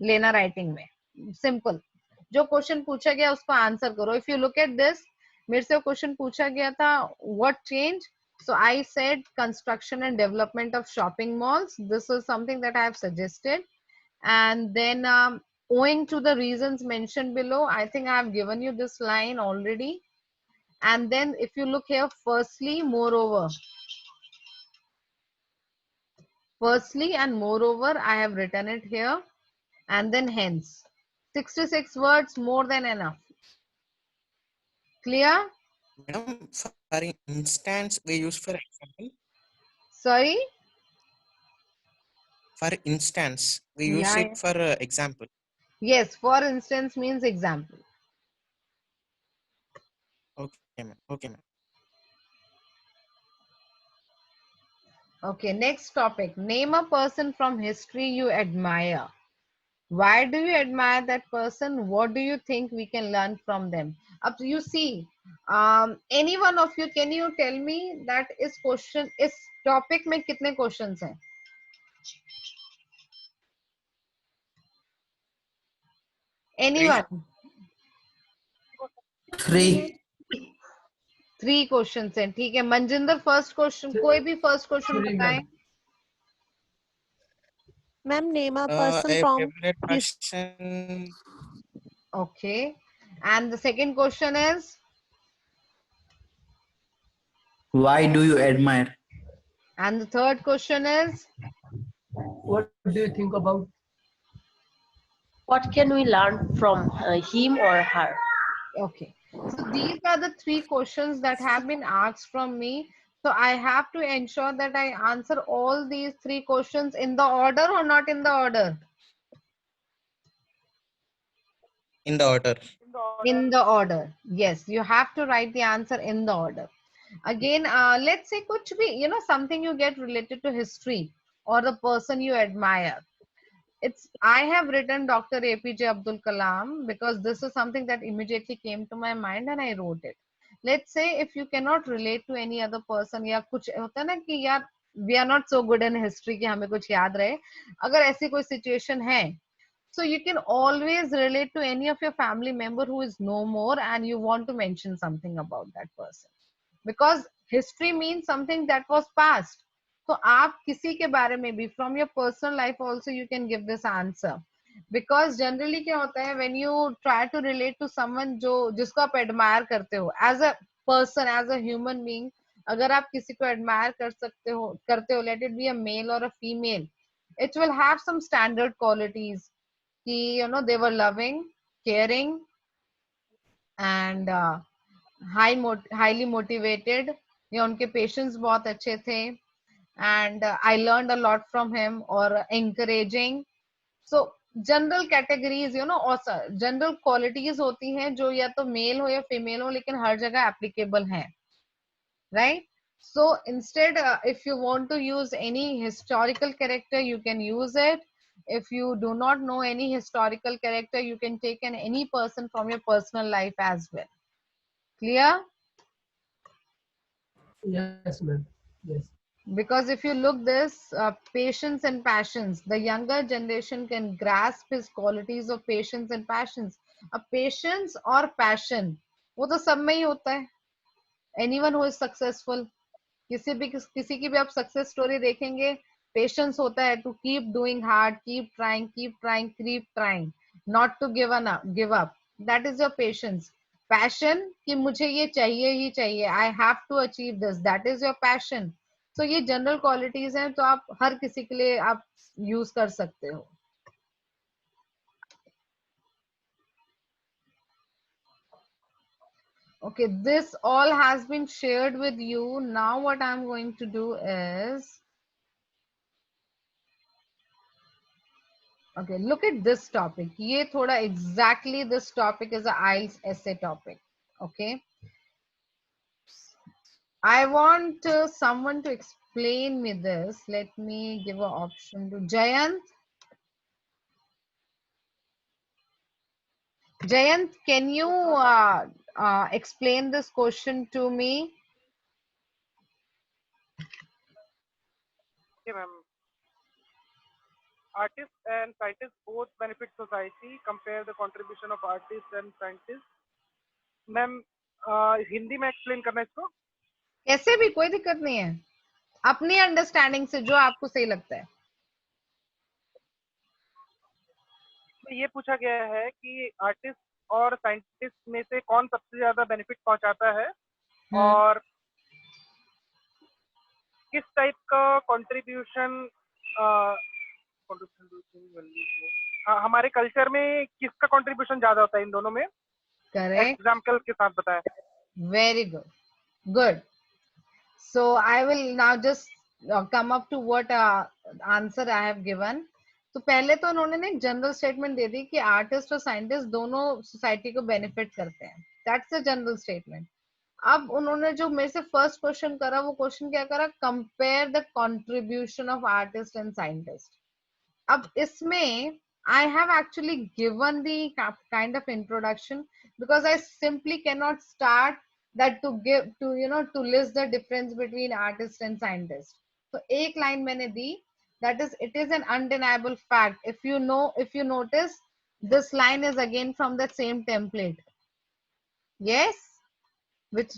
लेना राइटिंग में, सिंपल जो क्वेश्चन पूछा गया उसको आंसर करो। If you look at this, मेरे से क्वेश्चन पूछा गया था what change, so I said construction and development of shopping malls, this is something that I have suggested. And then owing to the reasons mentioned below, I think I have given you this line already. And then if you look here, firstly and moreover, I have written it here. And then hence, 66 words, more than enough. Clear? Madam, for instance, we use for example. Sorry? For instance, we use Yeah, it for example. yes, for instance means example. Okay, ma'am. Okay, ma'am. Okay, next topic. Name a person from history you admire. Why do you admire that person? What do you think we can learn from them? Up to you see. Any one of you, can you tell me that is topic में कितने questions हैं? Anyone? 3. 3 question हैं, ठीक है। Manjinder first question, कोई भी first question Three, बताएं। ma'am. Ma'am name a A person from favorite his person. Okay, and the second question is Why do you admire? And the third question is What do you think about? What can we learn from him or her? okay. So these are the 3 questions that have been asked from me. So I have to ensure that I answer all these 3 questions in the order or not in the order? In the order. In the order. Yes, you have to write the answer in the order. Again, let's say kuch bhi, you know, something you get related to history or the person you admire. It's I have written Dr. APJ Abdul Kalam because this is something that immediately came to my mind and I wrote it. Let's say if you cannot relate to any other person या कुछ होता है ना कि यार we are not so good in history कि हमें कुछ याद रहे, अगर ऐसी कोई situation है, so you can always relate to any of your family member who is no more and you want to mention something about that person because history means something that was past. तो आप किसी के बारे में भी from your personal life also you can give this answer because generally क्या होता है when you try to relate to someone जो जिसको आप admire करते हो as a person, as a human being, अगर आप किसी को admire करते हो let it be a male or a female, it will have some standard qualities कि you know they were loving, caring and highly motivated, या उनके patience बहुत अच्छे थे and I learned a lot from him or encouraging. So general categories you know और general qualities होती हैं जो या तो मेल हो या फीमेल हो लेकिन हर जगह एप्लीकेबल हैं, right? So instead if you want to use any historical character you can use it. If you do not know any historical character you can take any person from your personal life as well. Clear? Yes, ma'am. Yes. Because if you look this patience and passions, the younger generation can grasp his qualities of patience and passions. अब patience और passion वो तो सब में ही होता है. Anyone who is successful, किसी की भी आप सक्सेस स्टोरी देखेंगे, पेशेंस होता है to keep doing hard, keep trying not to give up, that is your patience. Passion कि मुझे ये चाहिए ही चाहिए, I have to achieve this, that is your passion. तो ये जनरल क्वालिटीज हैं तो आप हर किसी के लिए आप यूज कर सकते हो. Okay, this all has been shared with you. Now what I'm going to do is, okay, look at this topic. ये थोड़ा exactly this topic is a IELTS essay topic. Okay. I want someone to explain me this. Let me give an option to Jayant. Jayant, can you explain this question to me? Okay, ma'am. Artists and scientists both benefit society. Compare the contribution of artists and scientists. Ma'am Hindi में explain करना है इसको. कैसे भी कोई दिक्कत नहीं है, अपनी अंडरस्टैंडिंग से जो आपको सही लगता है. तो ये पूछा गया है कि आर्टिस्ट और साइंटिस्ट में से कौन सबसे ज्यादा बेनिफिट पहुंचाता है और किस टाइप का कंट्रीब्यूशन हमारे कल्चर में किसका कंट्रीब्यूशन ज्यादा होता है इन दोनों में. करेक्ट, एग्जाम्पल के साथ बताया. Very good. So I will now just come up to what answer I have given. तो पहले तो उन्होंने ना एक जनरल स्टेटमेंट दे दी कि आर्टिस्ट और साइंटिस्ट दोनों सोसाइटी को बेनिफिट करते हैं. That's a general statement. अब उन्होंने जो मेरे से फर्स्ट क्वेश्चन करा, वो क्वेश्चन क्या करा, compare the contribution of artist and scientist. अब इसमें I have actually given the kind of introduction because I simply cannot start that to give to you know to list the difference between artist and scientist. So एक line मैंने दी, that is it is an undeniable fact. If you notice, this line is again from the same template. Yes, which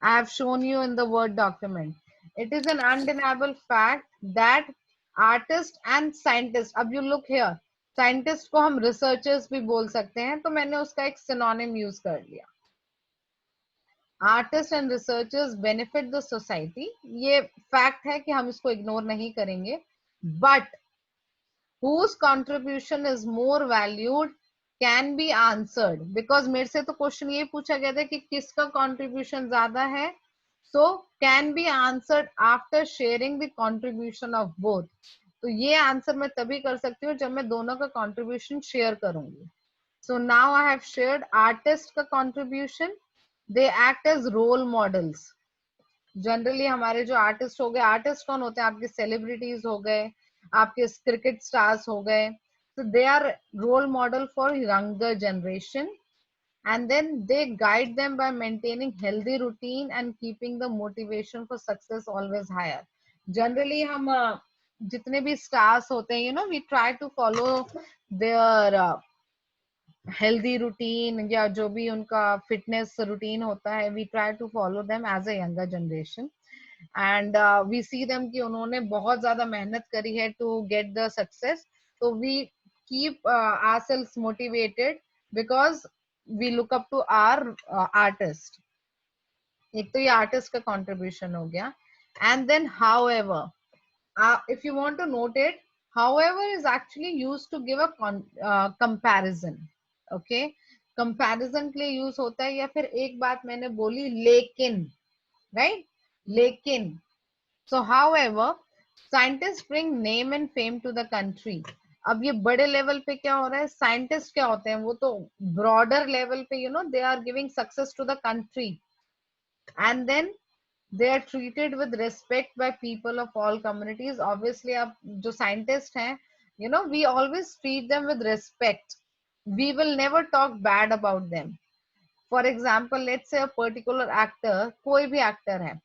I have shown you in the Word document. It is an undeniable fact that artist and scientist, अब you look here, scientist को हम researchers भी बोल सकते हैं, तो मैंने उसका एक synonym use कर लिया. Artists and researchers benefit the society. ये fact है कि हम इसको ignore नहीं करेंगे. But whose contribution is more valued can be answered, because मेरे से तो क्वेश्चन ये पूछा गया था कि किसका कंट्रीब्यूशन ज्यादा है. So can be answered after sharing the contribution of both. तो ये आंसर मैं तभी कर सकती हूँ जब मैं दोनों का कंट्रीब्यूशन शेयर करूंगी. So now I have shared artist का contribution. They act as role models. Generally हमारे जो आर्टिस्ट हो गए, आर्टिस्ट कौन होते हैं? आपके सेलिब्रिटीज हो गए, आपके क्रिकेट स्टार्स हो गए. So they are role model for younger generation, and then they guide them by maintaining healthy routine and keeping the motivation for success always higher. Generally हम जितने भी stars होते हैं, you know, we try to follow their healthy routine या जो भी उनका fitness routine होता है, we try to follow them as a younger generation. And we see them कि उन्होंने बहुत ज्यादा मेहनत करी है to get the success. So we keep ourselves motivated because we look up to our artist. एक तो ये artist का contribution हो गया. And then however, if you want to note it, however is actually used to give a comparison. Okay, comparison के लिए use होता है. या फिर एक बात मैंने बोली लेकिन, right? लेकिन. So however, scientists bring name and fame to the country. अब ये बड़े लेवल पे क्या हो रहा है? साइंटिस्ट क्या होते हैं? वो तो ब्रॉडर लेवल पे, you know, they are giving success to the country, and then they are treated with respect by people of all communities. Obviously अब जो साइंटिस्ट हैं, you know, we always treat them with respect. We will never talk bad about them. For example, let's say a particular actor, कोई भी actor है,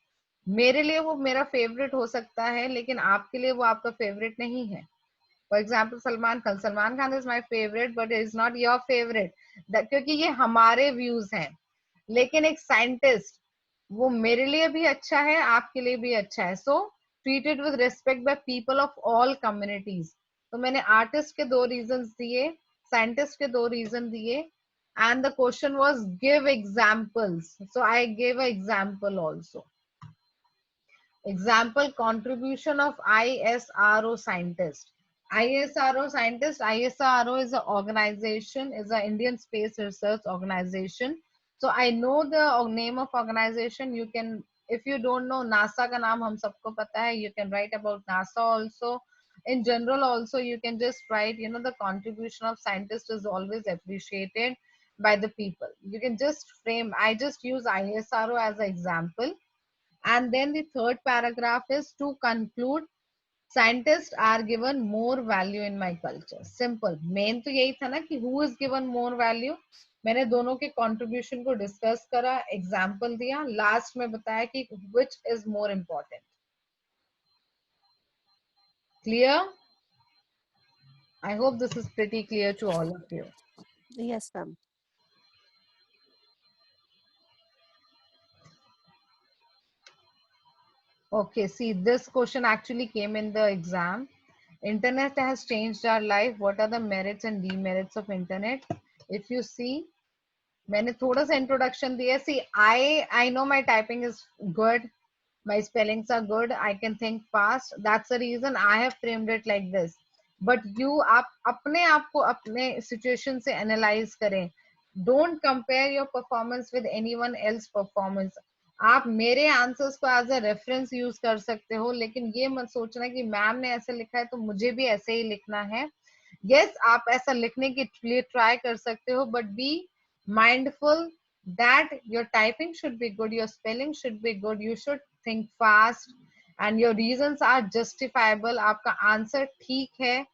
मेरे लिए वो मेरा फेवरेट हो सकता है, लेकिन आपके लिए वो आपका फेवरेट नहीं है. For example Salman Khan is my favourite but is not your favourite, क्योंकि ये हमारे व्यूज हैं. लेकिन एक साइंटिस्ट, वो मेरे लिए भी अच्छा है, आपके लिए भी अच्छा है. So treated with respect by people of all communities. तो मैंने आर्टिस्ट के 2 रीजन दिए, साइंटिस्ट के 2 रीजन दिए, and the question was give examples. So I give a example also. Example, contribution of ISRO scientist. ISRO scientist, ISRO is an organization, is an Indian Space Research Organization. So I know the name of organization. You can, if you don't know, NASA का नाम हम सबको पता है. You can write about NASA also. In general also, you can just write, you know, the contribution of scientists is always appreciated by the people. You can just frame, I just use ISRO as an example. And then the third paragraph is to conclude, scientists are given more value in my culture. Simple. Main तो यही था ना कि who is given more value. मैंने दोनों के contribution को discuss करा, example दिया, last में बताया कि which is more important. Clear? I hope this is pretty clear to all of you. Yes, ma'am. Okay, see, this question actually came in the exam. Internet has changed our life. What are the merits and demerits of internet? If you see, मैंने थोड़ा सा introduction दिया. See, I know my typing is good. My spellings are good. I can think fast. That's the reason I have framed it like this. But you, आप अपने आप को अपने situation से analyze करें. Don't compare your performance with anyone else performance. आप मेरे answers को एज अ रेफरेंस यूज कर सकते हो, लेकिन ये मत सोचना कि मैम ने ऐसे लिखा है तो मुझे भी ऐसे ही लिखना है. यस, आप ऐसा लिखने के लिए ट्राई कर सकते हो, but be mindful that your typing should be good, your spelling should be good, you should think fast and your reasons are justifiable. आपका आंसर ठीक है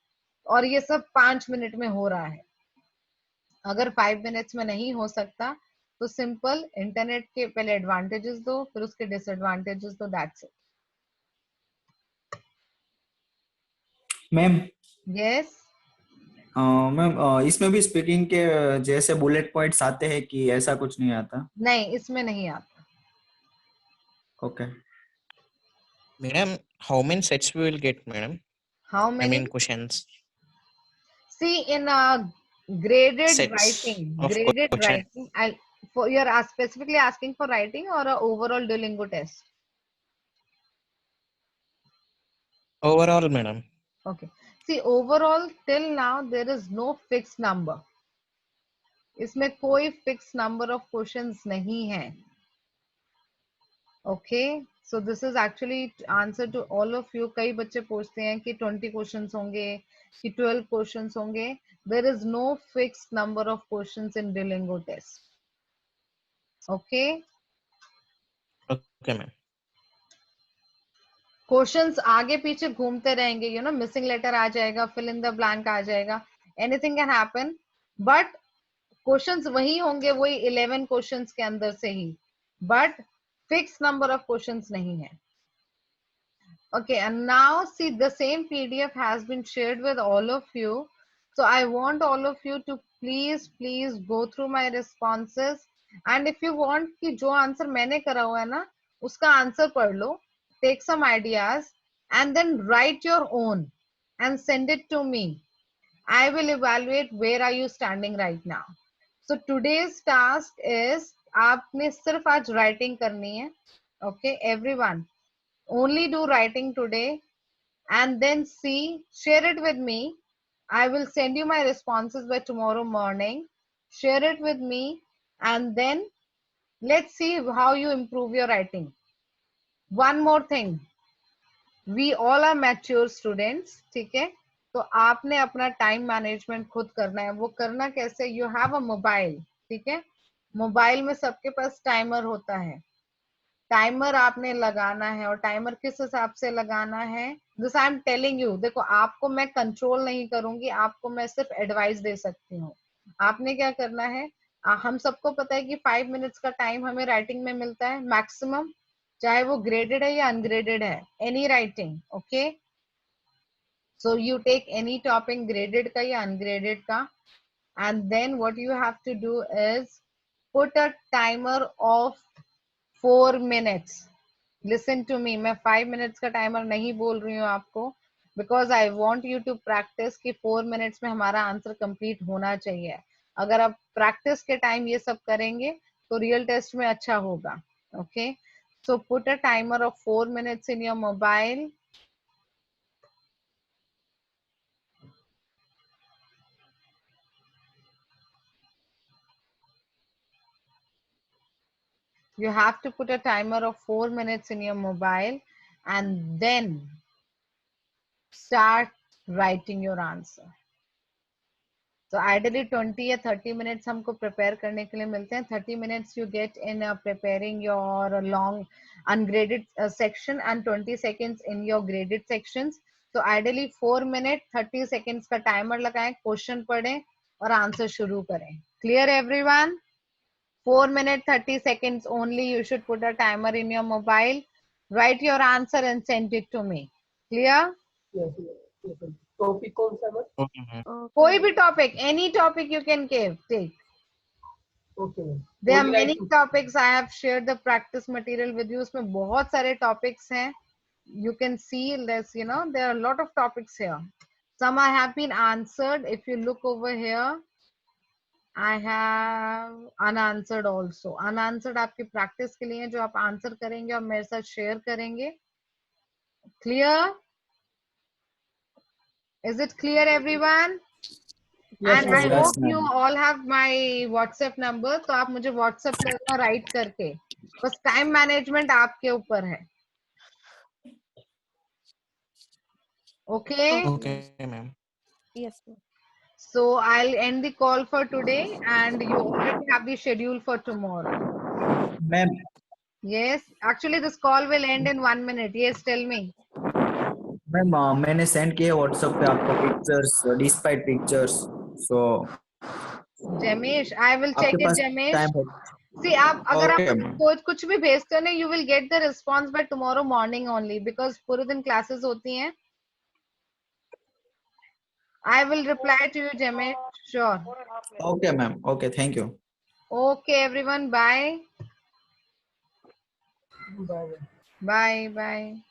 और ये सब 5 मिनट में हो रहा है. अगर 5 मिनट्स में नहीं हो सकता तो सिंपल इंटरनेट के पहले एडवांटेजेस दो, फिर उसके डिसएडवांटेजेस दो. That's it. Ma'am. Yes ma'am, इसमें भी स्पीकिंग के जैसे बुलेट पॉइंट्स आते हैं कि ऐसा कुछ नहीं आता? नहीं, इसमें नहीं आता. Okay. Madam, how many sets we will get, madam? How I many? mean questions. See, in a graded Sets writing, of question. I'll for you're specifically asking for writing or a overall Duolingo test. Overall, madam. Okay. See, overall till now there is no fixed number. इसमें कोई fixed number of questions नहीं है. Okay. So this is actually answer to all of you. कई बच्चे पूछते हैं कि 20 questions होंगे कि 12 questions होंगे. There is no fixed number of questions in Duolingo test. Okay. Okay, ma'am. Questions आगे पीछे घूमते रहेंगे, यू नो, मिसिंग लेटर आ जाएगा, फिल इन द ब्लैंक आ जाएगा, anything can happen, but questions वही होंगे, वही 11 क्वेश्चंस के अंदर से ही, but fix number of questions नहीं है. Okay, and now see the same PDF has been shared with all of you. So I want all of you to please go through my responses. And if you want कि जो answer मैंने करा हुआ है ना उसका answer पढ़ लो, take some ideas and then write your own and send it to me. I will evaluate where are you standing right now. So today's task is आपने सिर्फ आज writing करनी है. Okay, everyone. Only do writing today and then see, share it with me. I will send you my responses by tomorrow morning. Share it with me and then let's see how you improve your writing. One more thing, we all are mature students, ठीक है? तो आपने अपना time management खुद करना है. वो करना कैसे? यू हैव अ मोबाइल, ठीक है? मोबाइल में सबके पास टाइमर होता है. टाइमर आपने लगाना है और टाइमर किस हिसाब से लगाना है, this I am telling you. देखो, आपको मैं कंट्रोल नहीं करूंगी, आपको मैं सिर्फ एडवाइस दे सकती हूँ. आपने क्या करना है, हम सबको पता है कि 5 मिनट्स का टाइम हमें राइटिंग में मिलता है मैक्सिमम, चाहे वो ग्रेडेड है या अनग्रेडेड है, any writing. Okay, so you take any topic, graded का या अनग्रेडेड का, and then what you have to do is put a timer of 4 minutes. Listen to me, मैं 5 minutes का टाइमर नहीं बोल रही हूँ आपको, because I want you to practice कि 4 minutes में हमारा आंसर कंप्लीट होना चाहिए. अगर आप प्रैक्टिस के टाइम ये सब करेंगे तो रियल टेस्ट में अच्छा होगा. Okay, so put a timer of 4 minutes in your mobile. You have to put a timer of 4 minutes in your mobile and then start writing your answer. So ideally 20 या 30 minutes हमको prepare करने के लिए मिलते हैं. 30 minutes you get in preparing your long ungraded section and 20 seconds in your graded sections. So ideally 4 minutes 30 seconds का timer लगाएं, question पढ़ें और answer शुरू करें. Clear everyone? 4 minutes 30 seconds only you should put a timer in your mobile. Write your answer and send it to me. Clear? Yes, yes. Topic कौन सा है? Okay, ma'am. कोई भी topic, any topic you can give, take. Okay ma'am. There are many topics. I have shared the practice material with you. उसमें बहुत सारे topics हैं. You can see this, you know, there are a lot of topics here. Some have been answered. If you look over here, I have unanswered also. Unanswered आपकी practice के लिए जो आप answer करेंगे और मेरे साथ share करेंगे. Clear? Is it clear, everyone? Yes, And I ma'am. hope ma'am. you all have my WhatsApp number. तो आप मुझे WhatsApp करना write करके. बस time management आपके ऊपर है. Okay? Okay, ma'am. Yes, ma'am. So I'll end the call for today and you already have the schedule for tomorrow. Ma'am Yes, actually this call will end in 1 minute. Yes, tell me. Ma'am मैंने send किए WhatsApp पे आपको pictures, despite pictures. So Jamesh, I will check आपके it, pass Jamesh. Time हो? See, आप अगर आप Okay, मुझे ma'am. कुछ भी भेजते हो ना, you will get the response by tomorrow morning only because पूरे दिन classes होती हैं. I will reply to you, Jamesh. Sure. Okay ma'am. Okay, thank you. Okay, everyone. Bye. Bye. Bye. Bye.